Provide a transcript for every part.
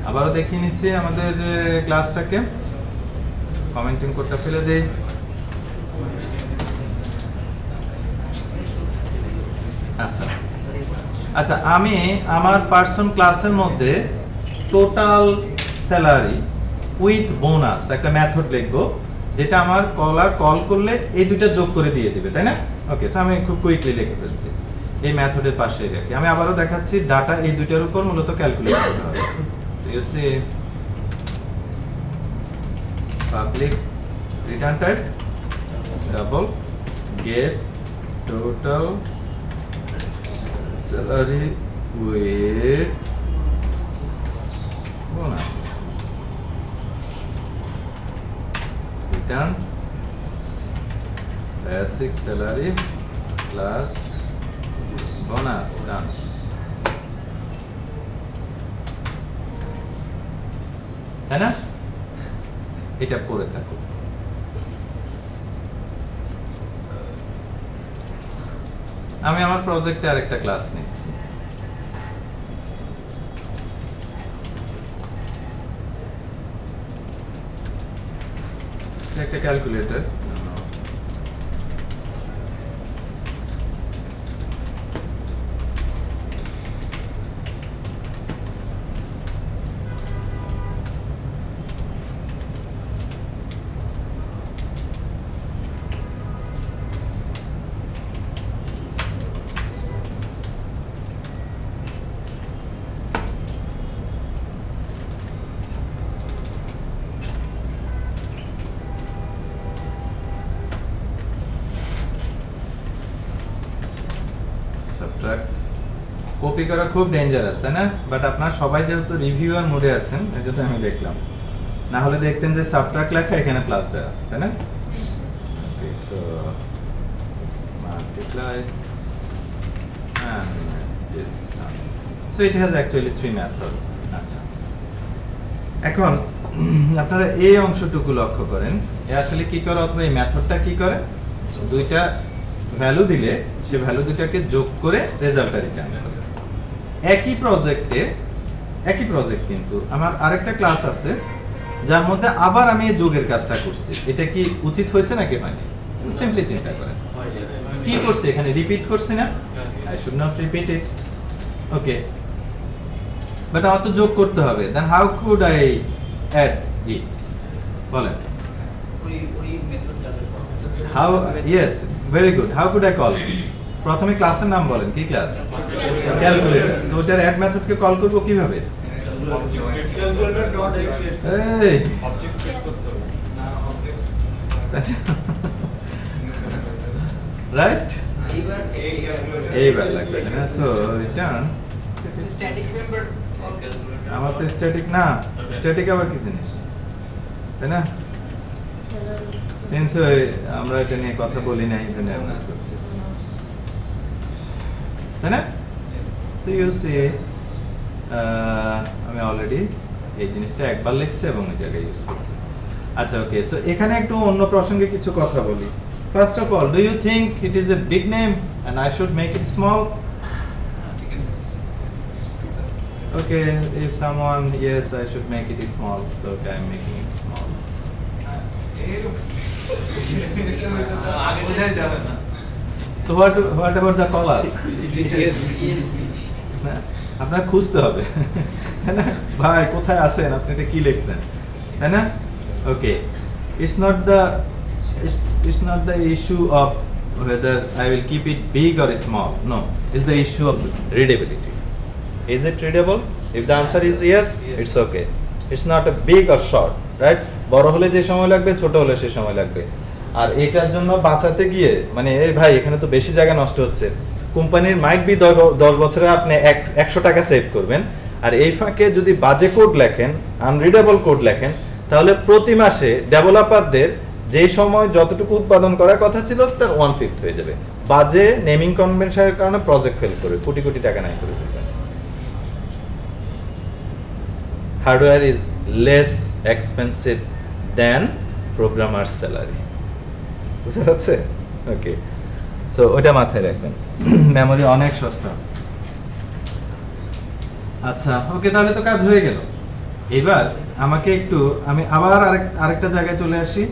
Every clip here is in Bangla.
আবারও দেখিয়ে নিচ্ছি আমাদের ক্লাসটাকে, কমেন্টিং কোডটা ফেলে দেই। আচ্ছা আচ্ছা, আমি আমার পার্সন ক্লাসের মধ্যে টোটাল স্যালারি উইথ বোনাস একটা মেথড লিখবো, যেটা আমার কলার কল করলে এই দুইটা যোগ করে দিয়ে দিবে, তাই না? ওকে, সো আমি খুব কুইকলি লিখে ফেলছি এই মেথডের পাশে রাখি। আমি আবারও দেখাচ্ছি, ডাটা এই দুইটার উপর মূলত ক্যালকুলেট করতে হবে। You see public return type double get total salary with bonus, return basic salary plus bonus, done. তাই না? এটা করে থাকো। আমি আমার প্রজেক্টে আরেকটা ক্লাস নিচ্ছি। একটা ক্যালকুলেটর, কপি করা খুব ডেঞ্জারাস, তাই না? বাট আপনারা সবাই যেহেতু রিভিউয়ার মোডে আছেন, এজন্য আমি দেখলাম, না হলে দেখতেন যে সাবট্রাক্ট লেখা এখানে প্লাস দেওয়া, তাই না? Okay, so multiply and this one. So it has actually 3 method. আচ্ছা, এখন আপনারা এই অংশটুকু লক্ষ্য করেন, এ আসলে কি করে, অথবা এই মেথডটা কি করে, দুইটা ভ্যালু দিলে সে ভ্যালু দুটাকে যোগ করে রেজাল্টটা রিটার্ন করে। একই প্রজেক্ট কিন্তু আমার আরেকটা ক্লাস আছে যার মধ্যে আবার আমি এই যোগের কাজটা করছি। এটা কি উচিত হয়েছে নাকি হয়নি? সিম্পলি চিন্তা করেন, কি করছি এখানে, রিপিট করছি না? I should not repeat it. Okay, but আমার তো যোগ করতে হবে। Then how could I add it, বলেন। ওই মেথডটাকে how, yes, very good, how could I call? প্রথমে ক্লাসের নাম বলেন, কি ক্লাস? ক্যালকুলেটর। সো ওটার অ্যাড মেথডকে কল করব কিভাবে? এই রাইট, এইবার লাগবে না। সো রিটার্ন স্ট্যাটিক মেম্বার আমার তো স্ট্যাটিক না, স্ট্যাটিক আবার কি জিনিস, তাই না? সিন্স আমরা এটা নিয়ে কথা বলি না, এই জন্য আমরা করছি, তাই না? তো ইউ সি আমি অলরেডি এই জিনিসটা একবার লিখছি এবং এই জায়গায় ইউজ করছি। আচ্ছা, ওকে, সো এখানে একটু অন্য প্রসঙ্গে কিছু কথা বলি। First of all, do you think it is a big name and I should make it small? Okay, if someone, yes, I should make it small, so okay, I'm making it small. So what about the color? আপনার খুঁজতে হবে, তাই না? ভাই কোথায় আছেন, আপনি এটা কি লিখছেন, তাই না? ওকে, it's not the issue of whether I will keep it big or small. No, it's the issue of readability. Is it readable? If the answer is yes, it's okay. It's not a big or short, right? বড় হলে যে সময় লাগবে, ছোট হলে সে সময় লাগবে। আর এটার জন্য বাঁচাতে গিয়ে মানে এই ভাই এখানে তো বেশি জায়গা নষ্ট হচ্ছে, কোম্পানির মাইট বি 10 বছরে আপনি 100 টাকা সেভ করবেন, আর এই ফাঁকে যদি বাজে কোড লেখেন, আনরিডেবল কোড লেখেন, তাহলে প্রতি মাসে ডেভেলপারদের যে সময় যতটুকু উৎপাদন করার কথা ছিল তার 1/5 হয়ে যাবে। বাজে নেমিং কনভেনশনের কারণে প্রজেক্ট ফেল করে কোটি কোটি টাকা নাই করে ফেলবে। Hardware is less expensive than programmer's salary. বুঝতে পারছে? ওকে, সো ওটা মাথায় রাখবেন, মেমোরি অনেক সস্তা। আচ্ছা, ওকে, তাহলে তো কাজ হয়ে গেল। এবার আমাকে একটু আমি আবার আরেকটা জায়গায় চলে আসি।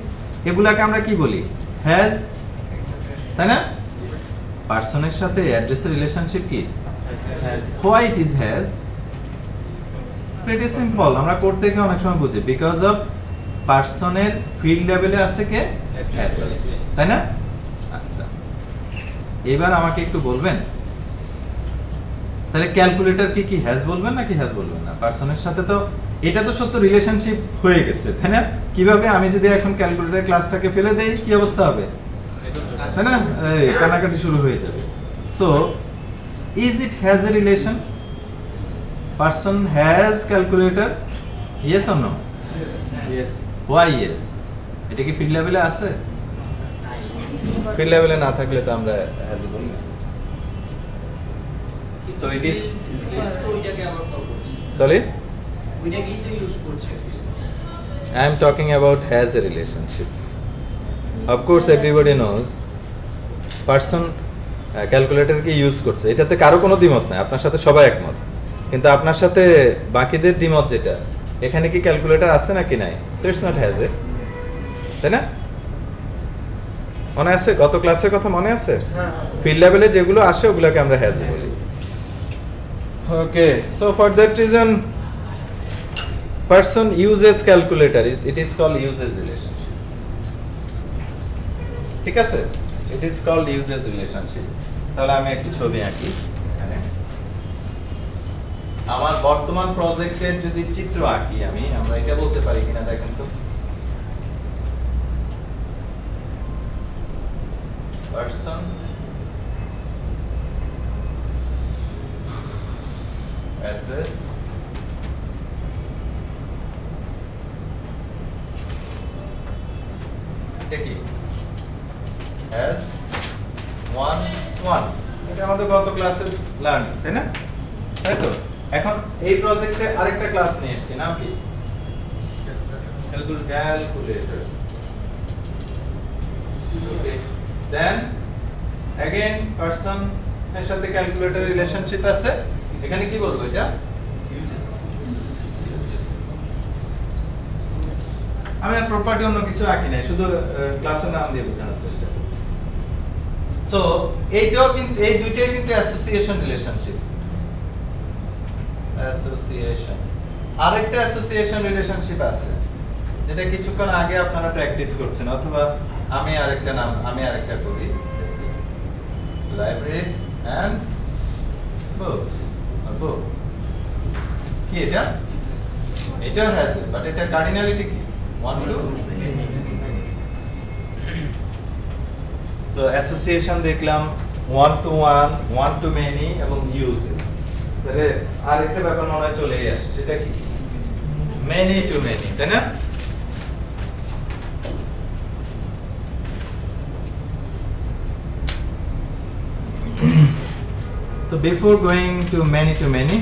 এগুলাকে আমরা কি বলি? হ্যাজ, তাই না? পার্সনের সাথে অ্যাড্রেসের রিলেশনশিপ কি? Why it is has? Pretty simple, আমরা কোড থেকে অনেক সময় বুঝি, বিকজ অফ পার্সনের ফিল্ড লেভেলে আছে কে? অ্যাড্রেস, তাই না? আচ্ছা, এবার আমাকে একটু বলবেন তাহলে ক্যালকুলেটর কি হ্যাজ বলবেন নাকি হ্যাজ বলবেন না? পার্সনের সাথে তো এটা তো সত্য রিলেশনশিপ হয়ে গেছে, তাই না? কিভাবে আমি যদি এখন ক্যালকুলেটর ক্লাসটাকে ফেলে দেই কি অবস্থা হবে, তাই না? এই কানাকাটি শুরু হয়ে যাবে। So is it has a relation? Person has calculator, yes or no? Yes. Why yes? এটা কি ফিল্ড লেভেলে আছে? ফিল্ড লেভেলে না থাকলে তো আমরা হ্যাজ বলি না। So it is, তো ওইটাকে আবার কল করছি। sorry, ওইটাকেই তো ইউজ করছে। I am talking about has a relationship. Of course everybody knows person calculator কি ইউজ করছে, এটাতে কারো কোনো দ্বিমত নাই, আপনার সাথে সবাই একমত। কিন্তু আপনার সাথে বাকিদের দ্বিমত যেটা, এখানে কি ক্যালকুলেটর আছে নাকি নাই? So it's not has a, তাই না? মনে আছে গত ক্লাসের কথা মনে আছে? ফিল্ড লেভেলে যেগুলো আসে ওগুলোকে আমরা হ্যাজ বলি। Okay, so for that reason person uses calculator, it is called uses relationship. ঠিক আছে, it is called uses relationship. তাহলে আমি একটু ছবি আঁকি এখানে। আমার বর্তমান প্রজেক্টের যদি চিত্র আঁকি আমি, আমরা এটা বলতে পারি কিনা দেখেন তো। person address এটা কি? has 1 এটা আমাদের গত ক্লাসে লার্ন, তাই না? তাই তো। এখন এই প্রজেক্টে আরেকটা ক্লাস নিয়ে এসেছি, নাম কি? Calculator. Okay. Then again person এর সাথে ক্যালকুলেটর রিলেশনশিপ আছে, এখানে কি বলবো এটা? আমি আর প্রপার্টি অন্য কিছু আঁকি নাই, শুধু ক্লাসের নাম দিয়ে বোঝানোর চেষ্টা করছি। সো এইটাও কিন্তু, এই দুইটাই কিন্তু অ্যাসোসিয়েশন রিলেশনশিপ। অ্যাসোসিয়েশন, আরেকটা অ্যাসোসিয়েশন রিলেশনশিপ আছে যেটা কিছুক্ষণ আগে আপনারা প্র্যাকটিস করছেন, অথবা আমি আরেকটা করি, লাইব্রেরি এন্ড বুকস। বুক কি এটা? এটাও হ্যাজ, বাট এটা কার্ডিনালিটি কি? 1 to, সো অ্যাসোসিয়েশন দেখলাম 1 to 1, 1 to many এবং ইউজেস। তাহলে আরেকটা ব্যাপার মনে হয় চলেই আসে, সেটা কি? many to many, তাই না? So before going to many,